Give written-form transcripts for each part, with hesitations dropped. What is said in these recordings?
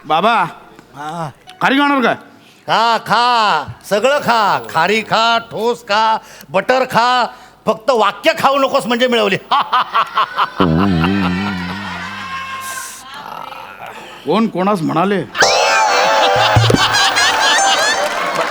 बाबा हा खारी खाणार काय? खा खा सगळं खा. खारी खा, ठोस खा, बटर खा, फक्त वाक्य खाऊ नकोस म्हणजे मिळवली. कोण कोणास म्हणाले?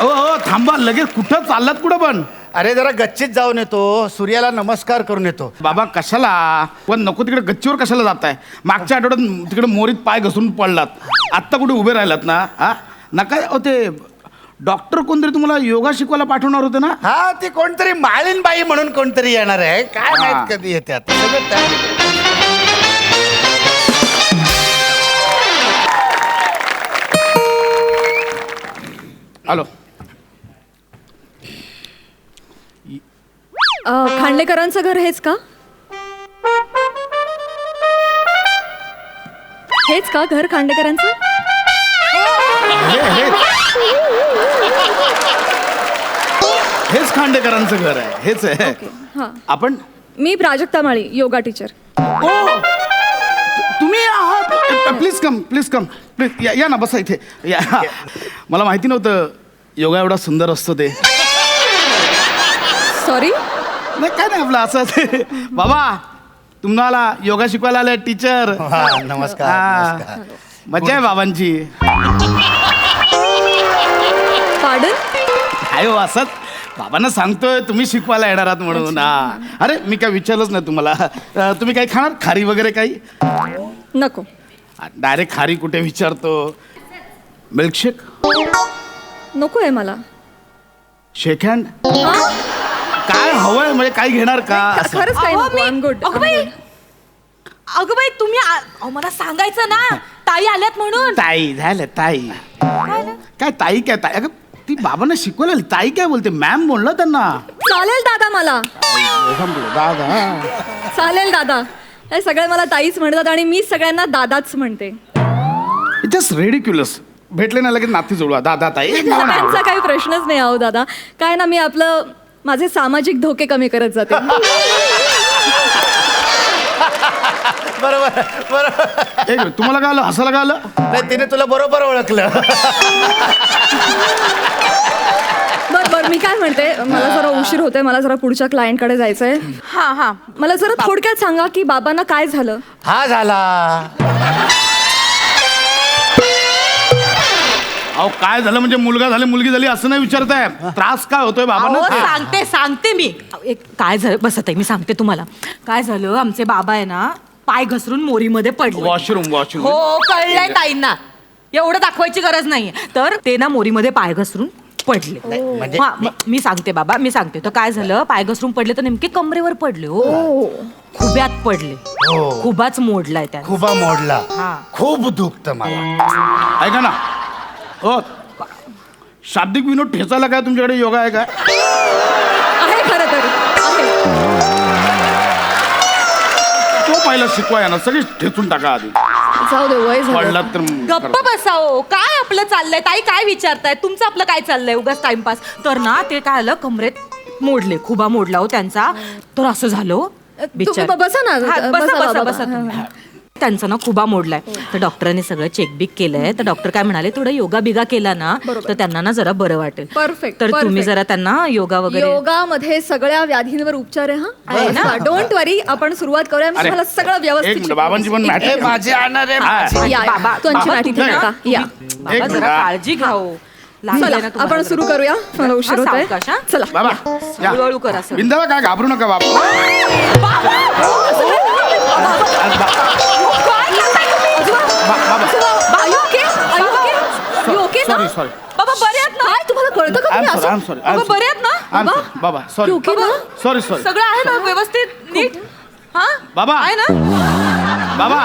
ओ थांबा, लगेच कुठं चाललात? कुठं पण? अरे जरा गच्चीत जाऊन येतो, सूर्याला नमस्कार करून येतो. बाबा कशाला? पण नको तिकडे गच्चीवर कशाला जाताय? मागच्या आठवड्यात तिकडे मोरीत पाय घसरून पडलात, आत्ता कुठे उभे राहिलात ना? हा नका. ते डॉक्टर कोणतरी तुम्हाला योगा शिकवायला पाठवणार होते ना? हा ती कोणतरी माळीनबाई म्हणून कोणतरी येणार आहे, काय माहित कधी येतात. सगळं हॅलो. खांडेकरांचं घर हेच का? हेच का घर खांडेकरांचं? हेच खांडेकरांचं घर आहे, हेच आहे. हां, आपण मी प्राजक्ता माळी, योगा टीचर. ओ तुम्ही आहात? Please come, please come, please या ना, बसा इथे या. मला माहिती नव्हतं योगा एवढा सुंदर असतो ते. सॉरी. नाही काय नाही, आपलं असं. बाबा तुम्हाला योगा शिकवायला आले टीचर. नमस्कार. मजा आहे बाबांची. पार्डन? काय हो असंच बाबांना सांगतोय तुम्ही शिकवायला येणार आहात म्हणून. अरे मी काय विचारलंच नाही तुम्हाला. तुम्ही काही खाणार? खारी वगैरे काही? नको. डायरेक्ट खारी कुठे विचारतो? मिल्कशेक नको आहे मला. शेक हँड हां? काय हवंय म्हणजे काय घेणार का? असं. खरंच काही नको. I am good. अगं बाई तुम्ही मला सांगायचं ना, ताई आल्यात म्हणून. ताई झालं ताई. काय ताई काय ताई? अगं ती बाबांना शिकवलं, ताई काय बोलते? मॅम बोललं त्यांना. चालेल दादा मला. दादा चालेल दादा. हे सगळे मला ताईच म्हणतात आणि मी सगळ्यांना दादाच म्हणते. Just ridiculous. भेटले ना लगेच नाती जोडवा, दादा ताई. त्यांचा काही प्रश्नच नाही आहो दादा. काय ना, मी आपलं माझे सामाजिक धोके कमी करत जाते. बरोबर बरोबर. एक मिनिट, तुम्हाला काय आलं? हसायला काय आलं? नाही तिने तुला बरोबर ओळखलं. बरं मी काय म्हणते, मला जरा उशीर होतोय, मला जरा पुढच्या क्लायंटकडे जायचंय. हा मला जरा थोडक्यात सांगा की बाबांना काय झालं? हा झाला. अहो काय झालं म्हणजे मुलगा झाले मुलगी झाली असं नाही विचारताय. त्रास काय होतोय अहो, बाबांना? सांगते मी. काय झालं बसत आहे, मी सांगते तुम्हाला. काय झालं, आमचे बाबा आहे ना पाय घसरून मोरीमध्ये पडले. Washroom washroom. हो कळलंय ताईंना, एवढं दाखवायची गरज नाहीये. तर ते ना मोरीमध्ये पाय घसरून पडले. म्हणजे हा, मी सांगते बाबा, मी सांगते. तर काय झालं, पाय घसरून पडले तर नेमके कमरेवर पडले. हो, खुब्यात पडले. हो. खुबाच मोडलाय त्या. खुबा मोडला. हा. खूप दुखत मला. ऐका ना हो, शाब्दिक विनोद ठेचायला काय तुमच्याकडे योगा आहे काय? आहे खरं तर आहे. तो पहिला शिकवाय ना, सगळी ठेचून टाका आधी. जाऊ दे, वय झालं. पडलात तर गप्प बसाओ. काय आपलं चाललंय ताई, काय विचारताय? तुमचं आपलं काय चाललंय उगाच टाइमपास. तर ना ते काय आलं, कमरेत मोडले, खुबा मोडला हो त्यांचा. तर असं झालं तुम्ही बसा ना. हा, बसा बसा बाबा. बसा तुम्ही. त्यांचा ना खुबा मोडलाय. तर डॉक्टरांनी सगळं चेकबिक केलंय. तर डॉक्टर काय म्हणाले, थोडं योगा बिगा केला ना तर त्यांना ना जरा बरं वाटेल. Perfect, तर तुम्ही perfect. जरा त्यांना योगा वगैरे. योगामध्ये सगळ्या व्याधींवर उपचार आहे. आहे ना? हा, डोंट वरी. आपण सुरुवात करूया. मी अरे, तुम्हाला सगळं एक व्यवस्थित मिनिट, बाबांची पण मॅटर ए, माझी आणणार आहे. हा. या, बाबा, तुमची बाबा, नाटी तुम्ही नका. या बाबा एक जरा मिनिट. काळजी घ्या हो. लहान चला आहे ना तुम्हाला आपण जरा. सुरू करूया. मला उशीर हा, होतोय. सावकाश, हा? चला बाबा या. हळूहळू करा सर. बिंदावा, काय घाबरू नका बाबा. Sorry sorry. बाबा बरे आहेत ना? काय तुम्हाला कळतं का? तुम्ही असं- सॉरी बाबा बरे आहेत ना? बाबा सॉरी You okay ना? Sorry sorry. सगळं आहे ना व्यवस्थित नीट? हा बाबा. आहे ना? बाबा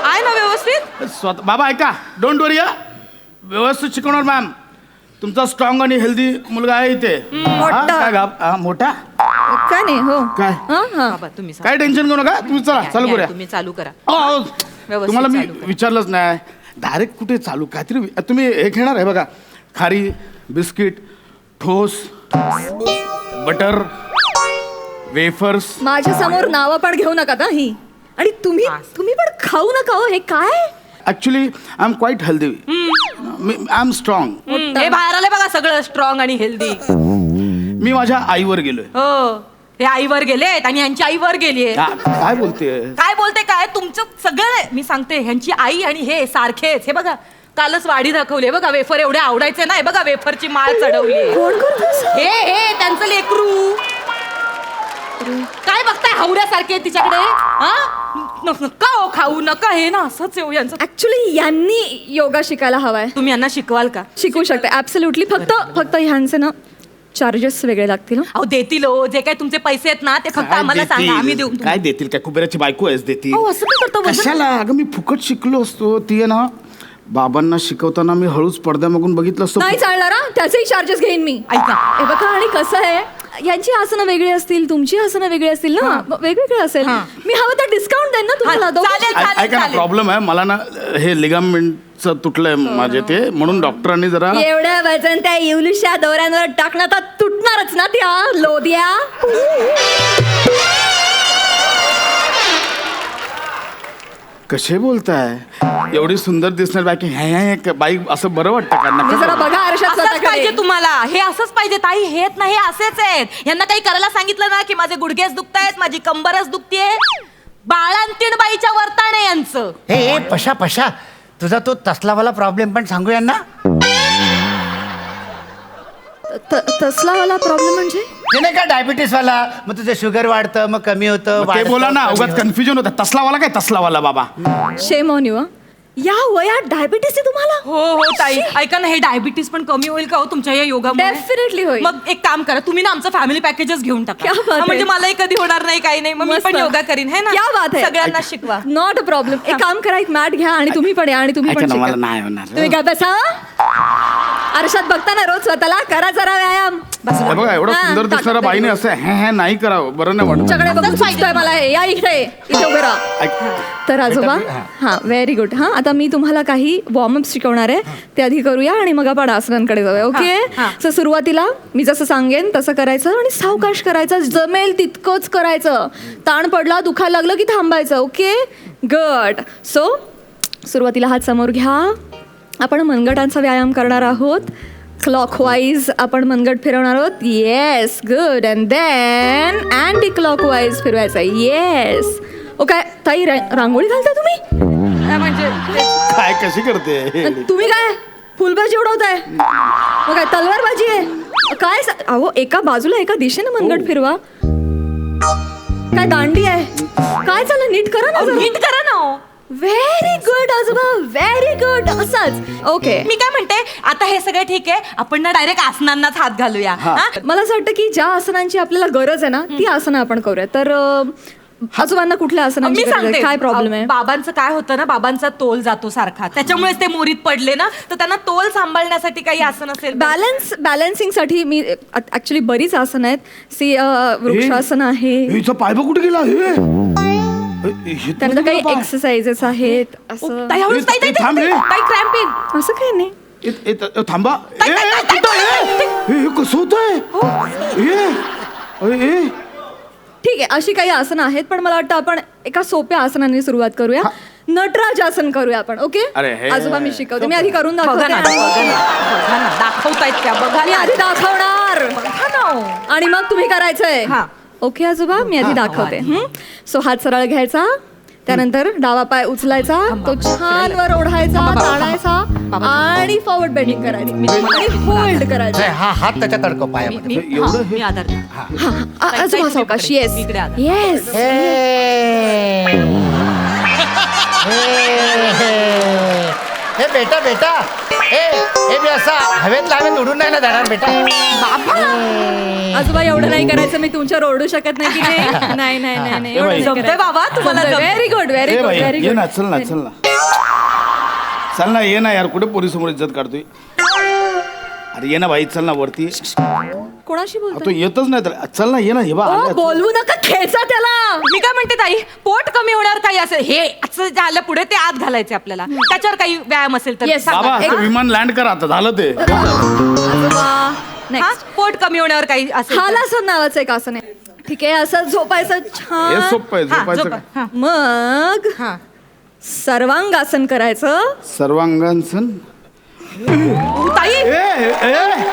आहे ना व्यवस्थित? स्वतः बाबा ऐका, डोंट वरी. व्यवस्थित शिकवणार मॅम. तुमचा स्ट्रॉंग आणि हेल्दी मुलगा आहे इथे. मोठा. हा, काय मोठा काय नाही हो. काय? हा हा. बाबा तुम्ही सांगा. काय टेन्शन घेऊ नका. तुम्ही चला चालू या, करूया. तुम्ही चालू करा. हो, हो. व्यवस्थित तुम्हाला मी चालू करा. विचारलंच नाही. डायरेक्ट कुठे चालू काहीतरी तुम्ही हे घेणार आहे बघा. खारी, बिस्किट, ठोस, बटर, वेफर्स. माझ्या समोर नावं पण घेऊ नका ना ही. आणि तुम्ही हा. तुम्ही पण खाऊ नका हो. हे काय? Actually I am quite healthy I am strong. हे बाहेर आले बघा सगळं स्ट्रॉंग आणि हेल्दी. मी माझ्या आईवर गेलोय. हो हे आईवर गेलेत आणि ह्यांची आईवर गेलीये. काय बोलते? काय बोलते काय तुमचं सगळं मी सांगते. ह्यांची आई आणि हे सारखेच. हे बघा कालच वाढी दाखवली बघा. वेफर एवढे आवडायचे नाही बघा. वेफरची माळ चढवली. हे त्यांचं लेकरू. काय बघताय हावऱ्यासारखे तिच्याकडे? नका हो खाऊ नका. हे ना असंच येऊ यांचं. ऍक्च्युली यांनी योगा शिकायला हवाय. तुम्ही यांना शिकवाल का? शिकू शकते ऍब्सोल्युटली. फक्त ह्यांचे ना चार्जेस वेगळे लागतील ना. अहो देतील हो. जे काय तुमचे पैसे आहेत ना ते फक्त काय आम्हाला देतील? सांगा आम्ही देऊ. काय देतील? काय कुबेराची बायको आहेस देतील? अहो, असं काय करता वजन? कशाला? अगं मी फुकट शिकलो असतो. ती आहे ना बाबांना शिकवताना मी हळूच पडद्यामागून बघितलं असतो. नाही चालणार हा. त्याचेही चार्जेस घेईन मी. ऐका. हे बघा आणि कसं आहे यांची आसनं वेगळी असतील तुमची आसनं वेगळी असतील ना. वेगवेगळे असेल. हा. मी हवं तर डिस्काउंट देईन ना तुम्हाला. चालेल. ऐका ना प्रॉब्लेम आहे मला ना हे लिगामेंटचं तुटलंय माझे ते म्हणून डॉक्टरांनी जरा एवढ्या वजन त्या इवलुशा दोऱ्यांवर टाकणं तर तुटणारच ना त्या लोद्या. कसे बोलताय? एवढी सुंदर दिसणार बाकी हे बाई असं बरं वाटतं का? मी जरा बघा आरशात असंच स्वतःकडे. पाहिजे तुम्हाला. हे असंच पाहिजे ताई. हेच नाही हे असेच आहेत. यांना काही करायला सांगितलं ना की माझे गुडघेच दुखतायत माझी कंबरच दुखतीये. बाळांतीण बाईच्या वर्ताने यांचं. हे पशा पशा तुझा तो तसलावाला प्रॉब्लेम पण सांगू यांना. तसलावाला प्रॉब्लेम म्हणजे ते नाही का डायबिटीस वाला. मग तुझं शुगर वाढतं मग कमी होतं. मग ते वाढतं, बोला ना कमी उगाच होतं. कन्फ्युजन होतं. तसलावाला काय तसलावाला बाबा? Shame on you. या वयात डायबिटीस आहे तुम्हाला? हो ताई ऐका ना हे डायबिटीस पण कमी होईल का हो तुमच्या या योगामुळे? डेफिनेटली होईल. मग एक काम करा तुम्ही ना आमचं फॅमिली पॅकेजच घेऊन टाका. क्या बात आहे. म्हणजे मलाही कधी होणार नाही काही नाही. मग मी मस्त. पण योगा करीन है ना. क्या बात आहे. सगळ्यांना शिकवा. Not a problem. एक काम करा एक मॅट घ्या आणि तुम्ही पण या आणि तुम्ही ऐका पण ना मला शिका. नाही होणार. तुम्ही काय बसा आरशात बघताना रोज स्वतःला करा जरा व्यायाम. हे बघा एवढं हा, सुंदर दिसणाऱ्या ताकद बाईने आहे. असं हे नाही करावं बरं नाही वाटत. तुमच्याकडे बघून सुचतोय मला हे. या इथे उभे राहा. ऐक- तर आजोबा हा व्हेरी गुड. हा आता मी तुम्हाला काही वॉर्मअप शिकवणार आहे ते आधी करूया आणि मग आपण आसनांकडे जाऊया. ओके. हा. तर सुरुवातीला मी जसं सांगेन तसं करायचं आणि सावकाश करायचं. जमेल तितकंच करायचं. ताण पडला दुखायला लागलं की थांबायचं. Okay good. सो सुरुवातीला हात समोर घ्या. आपण मनगटांचा व्यायाम करणार आहोत. क्लॉकवाईज आपण मनगट फिरवणार आहोत. Yes good. And then anti clockwise फिरवायचं. येस. ओके ताई रांगोळी घालता तुम्ही? काय म्हणजे काय कशी करते? तुम्ही काय फुलबाजी उडवताय? मग काय तलवारबाजी आहे काय? अहो एका बाजूला एका दिशेने मनगट फिरवा. काय दांडी आहे काय? चाललं नीट करा ना जरा. नीट करा ना हो. व्हेरी गुड आजोबा व्हेरी गुड. असंच. ओके मी काय म्हणते आता हे सगळं ठीक आहे आपण ना डायरेक्ट आसनांनाच हात घालूया. हा? मला असं वाटतं की ज्या आसनांची आपल्याला गरज आहे ना ती आसनं आपण करूया. तर आजोबांना कुठल्या आसनांची मी गरज आहे? सांगते काय प्रॉब्लेम आहे? बाबांचं काय होतं ना बाबांचा तोल जातो सारखा त्याच्यामुळेच ते मोरीत पडले ना. तर त्यांना तोल सांभाळण्यासाठी काही आसन असेल तर? बॅलन्सिंगसाठी मी ऍक्च्युली बरीच आसनं आहेत. सी वृक्षासन आहे. हिचा पाय बघ कुठे गेला? हे त्यानंतर काही एक्सरसाइजेस आहेत. असं ताई, हळूच, ताई, ताई, ताई, थांब रे. ताई, cramp येईल. असं काही नाही. थांबा. ताई, ताई, ताई, ताई, ताई. हे कसं होत आहे? ठीक आहे अशी काही आसनं आहेत पण मला वाटतं आपण एका सोप्या आसनाने सुरुवात करूया. नटराज आसन करूया आपण. ओके अरे हे- आजोबा मी शिकवते. मी आधी करून बघा दाखवते ना बघा ना बघा ना दाखवतायत त्या बघा मी ना. आधी दाखवणार बघा ना हो. आणि मग तुम्ही करायचंय. हा. ओके आजोबा मी आधी दाखवते. सो हात सरळ घ्यायचा. त्यानंतर डावा पाय उचलायचा तो छान वर ओढायचा ताणायचा आणि फॉरवर्ड बेंडिंग करायची आणि होल्ड करायचं. हा हात त्याच्यात अडकव पायामध्ये. मी आधार ताई, आजोबा ताई, सावकाश. तुम्ही येस इकडे आला. येस. हे बेटा बेटा हे मी असा हवेत उडून नाही ना जाणार बेटा. आजोबा एवढं नाही करायचं. मी तुमच्यावर ओरडू शकत नाही की नाही नाही नाही नाही नाही ए बाई. जमतंय बाबा तुम्हाला जमतंय. Very good very a good बाई, व्हेरी ये गुड. ना चल ना चल ना चल ना ये ना यार कुठे पोरीसमोर इज्जत काढतोय? अरे ये ना भाई चल ना वरती. कोणाशी तो बोलतोय? येतच नाही तर चल ना ये ना. हे बा ओ, बोलवू नका खेचा त्याला. मी काय म्हणते ताई पोट कमी होणार काही असेल हे असं झालं पुढे ते आत घालायचे आपल्याला त्याच्यावर काही व्यायाम असेल तर Yes. सांगा. बाबा एक- ते विमान लँड करा आता झालं ते. आजोबा हा? नेक्स्ट पोट कमी होण्यावर काही असेल तर? हालासन नावाचं एक आसन आहे. ठीक आहे असं झोपायचं हे छान. सोपं आहे हा, झोपायचं झोपा. काय? हा. मग हा. सर्वांगासन करायचं सर्वांगासन. ताई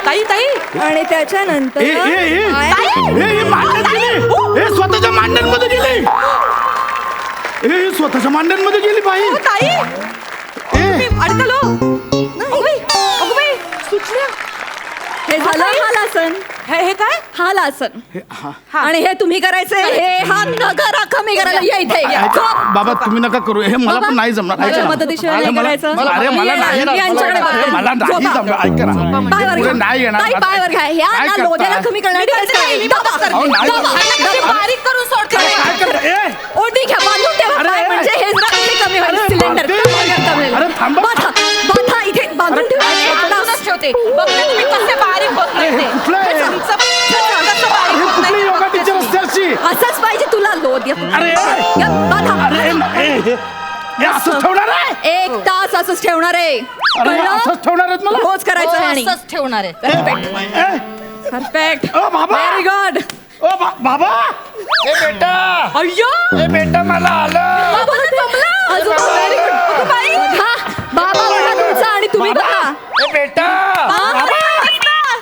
ताई ताई आणि त्याच्यानंतर स्वतःच्या मांड्यांमध्ये गेली. स्वतःच्या मांड्यांमध्ये गेली बाई. ताई मी अडकलो. अगं बाई, सुचल्या. हे झालं हालासन. हे काय हालासन. हा. आणि हे तुम्ही करायचे. हे हात नका कमी करायला या इथे या. बाबा तुम्ही नका करू हे. मला बाबा, पण नाही जमणार. माझ्या ऐका ना. मदतीशिवाय अरे नाही मला- करायचं. मला- अरे मला नाही येणार. यांच्याकडे बघा. मला नाही झोपा. जमणार. ऐका ना. पायावर पुढे घ्या. नाही येणार. ताई, पायावर घ्या. ह्या काय ना करता? लोध्याला कमी करण्यासाठी हेच करायचं. दाबा. अहो, नाही दाबा. जमणार. दाबा. बारीक करून सोडते. काय करता? ए! ओटी घ्या बांधून ठेवा अरे, पाय, म्हणजे हे जरा इथे कमी होईल. अरे, सिलेंडर बांधते. अरे, थांबा. बाथा इथे बांधून ठेवा. बांधूनच ठेवते. बघते तुम्ही कसे बारीक होत अरे, हे कुठलं आहे? तुमचं कसं बारीक हे होत कुठली नाही. योगा टीचर असते अशी? असंच पाहिजे तुला लोद. अरे बाधा. हे असंच ठेवणार आहे? 1 तास असंच ठेवणार आहे. अरे असंच ठेवणार आहेत मला? रोज करायचं आहे आणि असंच ठेवणार आहे. ए, परफेक्ट. ओ बाबा. Very good. ओ बाबा ए बेटा, अय्यो ए बेटा मला आलं. बाबा जमलं. आजोबा व्हेरी गुड. बाई. बाबा बघा तुमचा आणि तुम्ही बघा. ए बेटा, बाबा.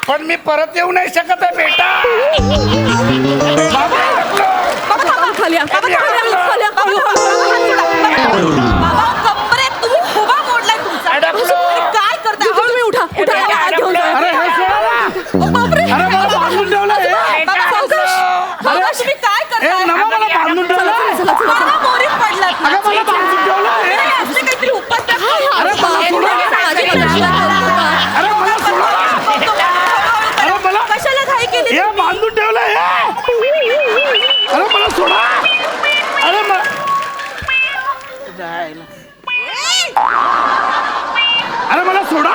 पण मी परत येऊ नाही शकत आहे बेटा. खाली या. खाली या. खाली या. बाबा कंबरेत तुम्ही खुबा मोडलाय तुमचा. अडकलो. तुम्ही काय करताय? तुम्ही उठा. उठा. हात घेऊन जा. अरे हे सोडा ना. बापरे. अरे मला बांधून ठेवलंय. बाबा सावकाश. बाबा तुम्ही काय ए करताय? नमा मला बांधून ठेवलंय. बाबा मोरीत पडलात ना. अगं मला बांधून ठेवलंय. नाही, असले काहीतरी उपाय करा. अरे मला सोडा. अरे मला सोडा. अरे मला कशाला घाई केली? हे बांधून ठेवलंय हे. अरे मला सोडा. अरे अरे मला सोडा.